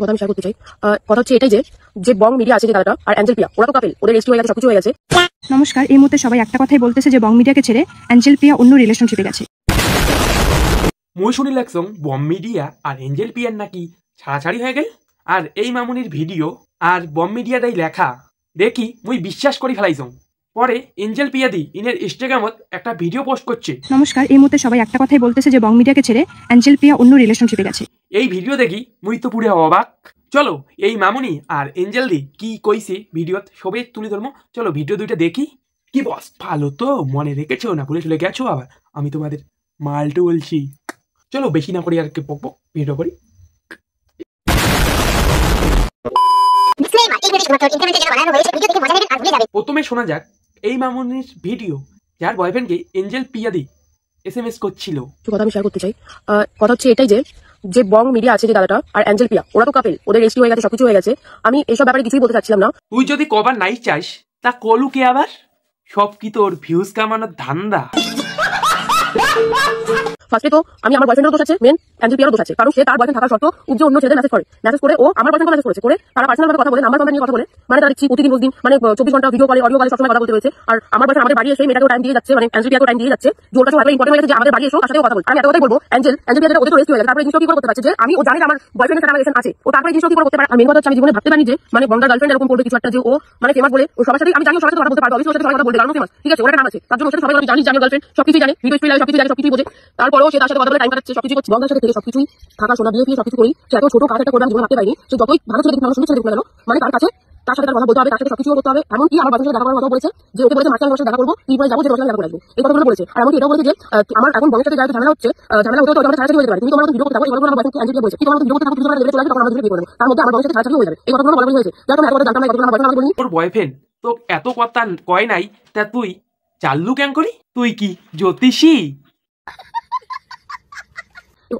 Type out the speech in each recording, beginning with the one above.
কথা আমি শেয়ার করতে চাই। কথা হচ্ছে এটাই যে বং মিডিয়া আছে যে দাদাটা আর অ্যাঞ্জেল পিয়া, ওরা তো কাপেল, ওদের রেজিস্ট্রি হয়ে গেছে, সবকিছু হয়ে গেছে। নমস্কার, এই মুহূর্তে সবাই একটা কথাই বলতেছে যে বং মিডিয়াকে ছেড়ে অ্যাঞ্জেল পিয়া অন্য রিলেশনশিপে গেছে। মই শুনি লাগছং বম মিডিয়া আর এঞ্জেল পিয়ার নাকি ছাড়াছাড়ি হয়ে গেল। আর এই মামুনির ভিডিও আর বম মিডিয়াটাই লেখা দেখি মুই বিশ্বাস করি ফেলাইছং। পরে এঞ্জেল পিয়া দি ইনের ইনস্টাগ্রামত একটা ভিডিও পোস্ট করছে। নমস্কার, এই মুহূর্তে সবাই একটা কথাই বলতেছে যে বং মিডিয়াকে ছেড়ে অ্যাঞ্জেল পিয়া অন্য রিলেশনশিপে গেছে। এই ভিডিও দেখি মুই তো পুরে অবাক। চলো এই মামুনি আর এঞ্জেল দি কি কইছে ভিডিওত সবে তুলে ধরবো। চলো ভিডিও দুইটা দেখি। কি বস ভালো তো মনে রেখেছো না ভুলে চলে গেছো আবার? আমি তোমাদের মালটু বলছি। চলো বেশি না করি আর কি পক ভিডিও করি। প্রথমে শোনা যাক এই মামুনির ভিডিও যার বয়ফ্রেন্ডকে এঞ্জেল পিয়া দি SMS করছিল। কথা আমি শেয়ার করতে চাই। কথা হচ্ছে এটাই যে বং মিডিয়া আছে যে দাদাটা আর অ্যাঞ্জেল পিয়া, ওরা তো কাপেল, ওদের রেজিস্ট্রি হয়ে গেছে, সবকিছু হয়ে গেছে। আমি এইসব ব্যাপারে কিছুই বলতে চাচ্ছিলাম না। তুই যদি কবার নাই চাস তা কলু কে আবার? সব কি তোর ভিউজ কামানোর ধান্দা? ফার্স্টে তো আমি আমার বয়ফ্রেন্ডের দোষ আছে, মেন অ্যাঞ্জেল পিয়ারও দোষ আছে, কারণ সে তার বয়ফ্রেন্ড থাকা সত্ত্বেও উজ্জ্বল অন্য ছেলেদের মেসেজ করে ও আমার বয়ফ্রেন্ডকে মেসেজ করেছে, করে তারা পার্সোনাল ভাবে কথা বলে, নাম্বার নিয়ে কথা বলে, মানে তারা দেখছি প্রতিদিন দিন মানে 24 ঘন্টা ভিডিও কলে, অডিও কলে সবসময় কথা বলতে হয়েছে। আর আমার বয়ফ্রেন্ড আমাদের বাড়ি এসে মেয়েটাকে টাইম দিয়ে যাচ্ছে, মানে অ্যাঞ্জেল পিয়াকে টাইম দিয়ে যাচ্ছে, জোর কাছে ভালো ইম্পর্টেন্ট হয়ে গেছে যে আমাদের বাড়ি এসে তার সাথে কথা বলতে। আমি এত কথাই বলবো, অ্যাঞ্জেল পিয়া ওদের তো রেস্ট হয়ে গেছে, তারপরে জিনিসটা কি করে করতে পারছে যে আমি ও জানি আমার বয়ফ্রেন্ডের সাথে আমার রিলেশন আছে, ও তারপরে জিনিসটা কি করে করতে পারে। আমি কথা হচ্ছে আমি জীবনে ভাবতে পারি যে মানে বন্ডার গার্লফ্রেন্ড এরকম করবে কিছু একটা, যে ও মানে ফেমাস বলে ও সবার সাথে, আমি জানি সবার সাথে কথা বলতে পারবে, অবশ্যই ওর সাথে সবাই কথা বলতে, কারণ ফেমাস, ঠিক আছে, ওর নাম আছে, তার জন্য ওর সাথে সবাই আমি জানি গার্লফ্রেন্ড সবকিছু জানে, ভিডিও স্ট্রিম লাইভ সবকিছু জানে, সবকিছু বোঝে। তারপরেও সে তার সাথে কথা বলে টাইম কাটাচ্ছে, সবকিছু করছে, বন্ডার সাথে থেকে সবকিছুই থাকা শোনা দিয়ে সবকিছু করি। সে এত ছোট কাজ একটা করবে আমি জীবনে ভাবতে পারিনি। সে যতই ভালো ছেলে দেখুন না, সুন্দর ছেলে দেখুন না, মানে তার সাথে তার কথা বলতে হবে, তার সাথে সবকিছু করতে হবে। এমনকি আমার বাচ্চার সাথে দেখা করার কথা বলেছে, যে ওকে বলেছে মাসে আমি দেখা করবো, তুই পরে যাবো, যে দেখা করে আসবো, এই কথাগুলো বলেছে। আর এমনকি এটাও বলেছে যে আমার এখন বংশের সাথে যারা ঝামেলা হচ্ছে, ঝামেলা হতে আমরা ছাড়াছাড়ি হতে পারে, তুমি তোমার ভিডিও করতে থাকো, এগুলো আমার বয়ফ্রেন্ডকে অ্যাঞ্জেল বলেছে, কি তোমার ভিডিও করতে থাকো, তুমি চলে আসবে, তখন আমরা ভিডিও করবো, তার মধ্যে আমার বংশের সাথে ছাড়াছাড়ি হয়ে যাবে, এই কথাগুলো বলা হয়েছে। যাতে আমি এত জানতাম না, এই কথাগুলো আমার বয়ফ্রেন্ড বলিনি। তোর বয়ফ্রেন্ড তো এত কথা কয় নাই, তা তুই চাল্লু কেন করি? তুই কি জ্যোতিষী?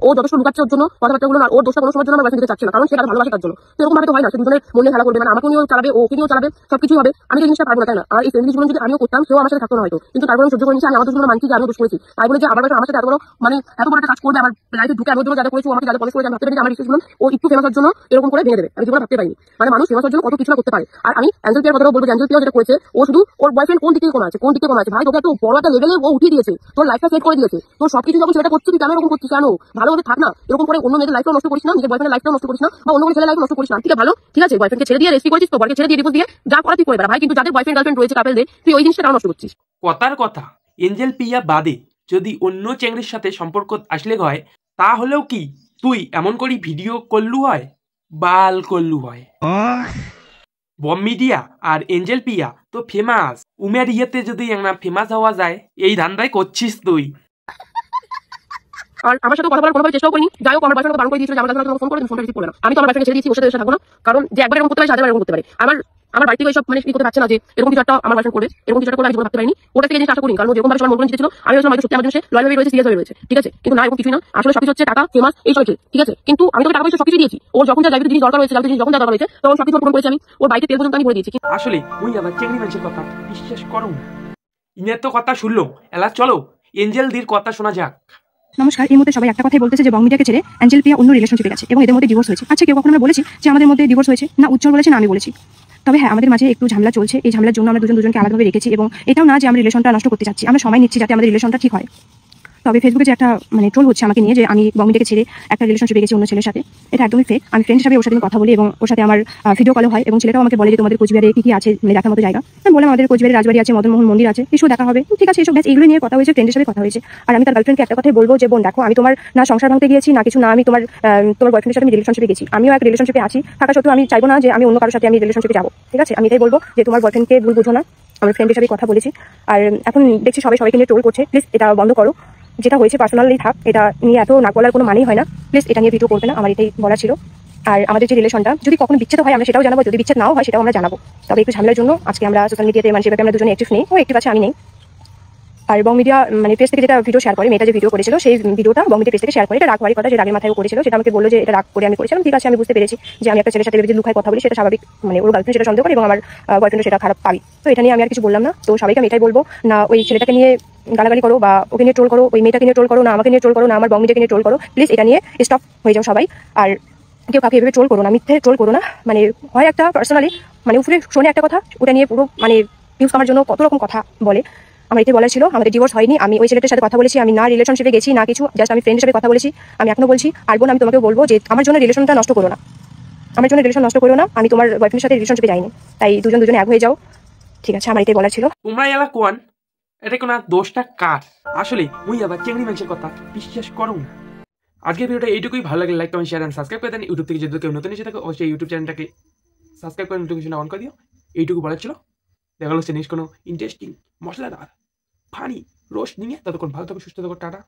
ও যথেষ্ট লুকাচ্ছে ওর জন্য কথাবার্তাগুলো, আর ওর দোষটা কোনো সময়ের জন্য আমার বয়ফ্রেন্ড দিতে চাচ্ছে না, কারণ সে তার ভালোবাসে তার জন্য। এরকম ভাবে তো হয় না, সে দুজনের মনে খেলা করবে, মানে আমাকে নিয়েও চালাবে, ওকে নিয়েও চালাবে, সবকিছু হবে। আমি এই জিনিসটা পারবো না, তাই না? আর এই ফ্রেন্ডলি জীবন যদি আমিও করতাম, সেও আমার সাথে থাকতো না হয়তো, কিন্তু তারপরে আমি সহ্য করে নিচ্ছি। আমি আমার দোষগুলো মানছি যে আমি দোষ করেছি, তাই বলে যে আমার আমার সাথে এত বড় মানে এত বড় একটা কাজ করবে, আমার লাইফে ঢুকে আমার জন্য যারা করেছে, আমাকে যারা পলিশ করে, আমি ভাবতে পারি যে আমার জীবন ও একটু ফেমাসের জন্য এরকম করে ভেঙে দেবে, আমি জীবনে ভাবতে পারিনি। মানে মানুষ ফেমাসের জন্য কত কিছু করতে পারে। আর আমি অ্যাঞ্জেল পিয়ার কথাও বলবো, অ্যাঞ্জেল পিয়া যেটা করেছে, ও শুধু ওর বয়ফ্রেন্ড কোন দিকে কম আছে, কোন দিকে কম আছে, ভাই তোকে এত বড় একটা লেভেলে ও উঠিয়ে দিয়েছে, তোর লাইফটা সেট করে দিয়েছে, তোর সবকিছু যখন সেটা করছিস, কেন এরকম করছিস? কেন ভালোভাবে থাক না, এরকম করে অন্য মেয়েদের লাইফটাও নষ্ট করিস না, নিজের বয়ফ্রেন্ডের লাইফটাও নষ্ট করিস না, বা অন্য কোনো ছেলের লাইফ নষ্ট করিস না। ঠিক আছে, ভালো, ঠিক আছে, বয়ফ্রেন্ডকে ছেড়ে দিয়ে রেস্ট্রি করেছিস, তো বরকে ছেড়ে দিয়ে ডিভোর্স দিয়ে যা করা তুই করে বেড়া ভাই, কিন্তু যাদের বয়ফ্রেন্ড গার্লফ্রেন্ড রয়েছে কাপেলদের, তুই ওই জিনিসটা নষ্ট করছিস। কথার কথা এঞ্জেল পিয়া বাদে যদি অন্য চ্যাংড়ির সাথে সম্পর্ক আসলে হয়, তাহলেও কি তুই এমন করি ভিডিও করলু হয়, বাল করলু হয়? বম মিডিয়া আর এঞ্জেল পিয়া তো ফেমাস, উমের ইয়েতে যদি একটা ফেমাস হওয়া যায়, এই ধান্দায় করছিস তুই। আর আমার সাথে কথা বলার কোনোভাবে চেষ্টাও করিনি। যাই হোক, আমার বয়ফ্রেন্ড বারণ করে দিয়েছিল যে আমার কাছে ফোন করে, ফোনটা রিসিভ করে না। আমি তো আমার বয়ফ্রেন্ডকে ছেড়ে দিয়েছি, ওর সাথে থাকবো না, কারণ যে একবার এরকম করতে পারে, সাথে এরকম করতে পারে। আমার বাড়ি থেকে এইসব মানে কি করতে পারছে না, যে এরকম কিছু একটা আমার বয়ফ্রেন্ড করবে, এরকম কিছু একটা করে আমি ভাবতে পারিনি। ওটা থেকে জিনিস আশা করিনি, কারণ যেরকম ভাবে সবার মন জিতেছিল, আমি আসলে সত্যি আমার জন্য লয়াল ভাবে রয়েছে, সিরিয়াস ভাবে রয়েছে, ঠিক আছে। কিন্তু না, এরকম কিছুই না, আসলে সবকিছু হচ্ছে টাকা, ফেমাস, এই সব, ঠিক আছে। কিন্তু আমি তোকে টাকা পয়সা সবকিছু দিয়েছি, ওর যখন যা যাবে জিনিস দরকার হয়েছে, যখন যা দরকার হয়েছে, তখন সবকিছু পূরণ করেছি আমি। ওর বাড়িতে তেল পর্যন্ত আমি ভরে দিয়েছি। আসলে ওই আবার চেংড়ি মানুষের কথা বিশ্বাস করো না। ইনের তো কথা শুনলো, এলা চলো এঞ্জেল দির কথা শোনা যাক। নমস্কার, এই মুহূর্তে সবাই একটা কথাই বলতেছে যে বং মিডিয়াকে ছেড়ে অ্যাঞ্জেল পিয়া অন্য রিলেশনশিপে গেছে এবং এদের মধ্যে ডিভোর্স হয়েছে। আচ্ছা, কেউ কখনো আমরা বলেছি যে আমাদের মধ্যে ডিভোর্স হয়েছে? না উজ্জ্বল বলেছে, না আমি বলেছি। তবে হ্যাঁ, আমাদের মাঝে একটু ঝামেলা চলছে, এই ঝামেলার জন্য আমরা দুজনকে আলাদাভাবে রেখেছি, এবং এটাও না যে আমরা রিলেশনটা নষ্ট করতে চাচ্ছি, আমরা সময় নিচ্ছি যাতে আমাদের রিলেশনটা ঠিক হয়। তবে ফেসবুকে যে একটা মানে ট্রোল হচ্ছে আমাকে নিয়ে, যে আমি বং মিডিয়াকে ছেড়ে একটা রিলেশনশিপে গেছি অন্য ছেলের সাথে, এটা একদমই ফেক। আমি ফ্রেন্ড হিসাবে ওর সাথে কথা বলি এবং ওর সাথে আমার ভিডিও কল হয়, এবং ছেলেটাও আমাকে বলে যে তোমাদের কোচবিহারে কি কি আছে মানে দেখার মতো জায়গা। আমি বললাম আমাদের কোচবিহারে রাজবাড়ি আছে, মদনমোহন মন্দির আছে, এসব দেখা হবে, ঠিক আছে, এসব এগুলো নিয়ে কথা হয়েছে, ফ্রেন্ডের সাথে কথা হয়েছে। আর আমি তার গার্লফ্রেন্ডকে একটা কথাই বলবো যে বোন দেখো, আমি তোমার না সংসার ভাঙতে গিয়েছি, না কিছু, না আমি তোমার বয়ফ্রেন্ডের সাথে আমি রিলেশনশিপে গেছি, আমিও এক রিলেশনশিপে আছি, থাকা সত্ত্বেও আমি চাইবো না যে আমি অন্য কারোর সাথে আমি রিলেশনশিপে যাবো, ঠিক আছে। আমি এটাই বলবো যে তোমার বয়ফ্রেন্ডকে ভুল বুঝো না, আমার ফ্রেন্ড হিসাবে কথা বলেছি। আর এখন দেখছি সবাইকে নিয়ে ট্রোল করছে, প্লিজ এটা বন্ধ করো, যেটা হয়েছে পার্সোনালি থাক, এটা নিয়ে এত নাক বলার কোনো মানেই হয় না, প্লিজ এটা নিয়ে ভিডিও করবে না, আমার এটাই বলা ছিল। আর আমাদের যে রিলেশনটা যদি কখনো বিচ্ছেদ হয় আমরা সেটাও জানাবো, যদি বিচ্ছেদ নাও হয় সেটাও আমরা জানাবো। তবে একটু ঝামেলার জন্য আজকে আমরা সোশ্যাল মিডিয়াতে মানে সেভাবে আমরা দুজনে অ্যাক্টিভ নেই, ও অ্যাক্টিভ আছে, আমি নেই। আর বং মিডিয়া মানে পেজ থেকে যেটা ভিডিও শেয়ার করে, মেয়েটা যে ভিডিও করেছিল সেই ভিডিওটা বং মিডিয়া পেজ থেকে শেয়ার করে, এটা রাগ হওয়ার কথা, যে রাগের মাথায় করেছিল, সেটা আমাকে বললো যে এটা রাগ করে আমি করেছিলাম, ঠিক আছে, আমি বুঝতে পেরেছি যে আমি একটা ছেলের সাথে যে লুকায় কথা বলি সেটা স্বাভাবিক, মানে ওর গার্লফ্রেন্ড সেটা সন্দেহ করে এবং আমার বয়ফ্রেন্ড সেটা খারাপ পাবি, তো এটা নিয়ে আমি আর কিছু বললাম না। তো সবাইকে আমি এটাই বলবো, না ওই ছেলেটাকে নিয়ে গালাগালি করো বা ওকে নিয়ে ট্রোল করো, ওই মেয়েটাকে নিয়ে ট্রোল করো, না আমাকে নিয়ে ট্রোল করো, না আমার বং মিডিয়াকে নিয়ে ট্রোল করো, প্লিজ এটা নিয়ে স্টপ হয়ে যাও সবাই। আর কেউ কাউকে এভাবে ট্রোল করো না, মিথ্যে ট্রোল করো না। মানে হয় একটা পার্সোনালি মানে উপরে শোনে একটা কথা, ওটা নিয়ে পুরো মানে ভিউজ কামার জন্য কত রকম কথা বলে। আমার এটাই বলার ছিল, আমাদের ডিভোর্স হয়নি, আমি ওই ছেলেটার সাথে কথা বলেছি, আমি না রিলেশনশিপে গেছি না কিছু, জাস্ট আমি ফ্রেন্ড হিসেবে কথা বলেছি। আমি এখনো বলছি, আর বোন আমি তোমাকে বলবো যে আমার জন্য রিলেশনটা নষ্ট করো না, আমার জন্য রিলেশন নষ্ট করো না। আমি তোমার বয়ফ্রেন্ডের সাথে রিলেশনশিপে যাইনি, তাই দুজনে এক হয়ে যাও, ঠিক আছে? আমার এটাই বলার ছিল। তোমরা এলা কোয়ান এটা কোনো দোষটা কার? আসলে মুই আবার চেংড়ি মানুষের কথা বিশ্বাস করো না। আজকের ভিডিওটা এইটুকুই, ভালো লাগলে like comment share and subscribe করে দেন। ইউটিউব থেকে যদি কেউ নতুন এসে থাকে অবশ্যই ইউটিউব চ্যানেলটাকে সাবস্ক্রাইব করে নোটিফিকেশন অন করে দিও। এইটুকু বলার ছিল। দেখা হচ্ছে নেক্সট কোনো ইন্টারেস্টিং মশলাদার ফানি রোস্ট নিয়ে। ততক্ষণ ভালো থাকো, সুস্থ থাকো, টাটা।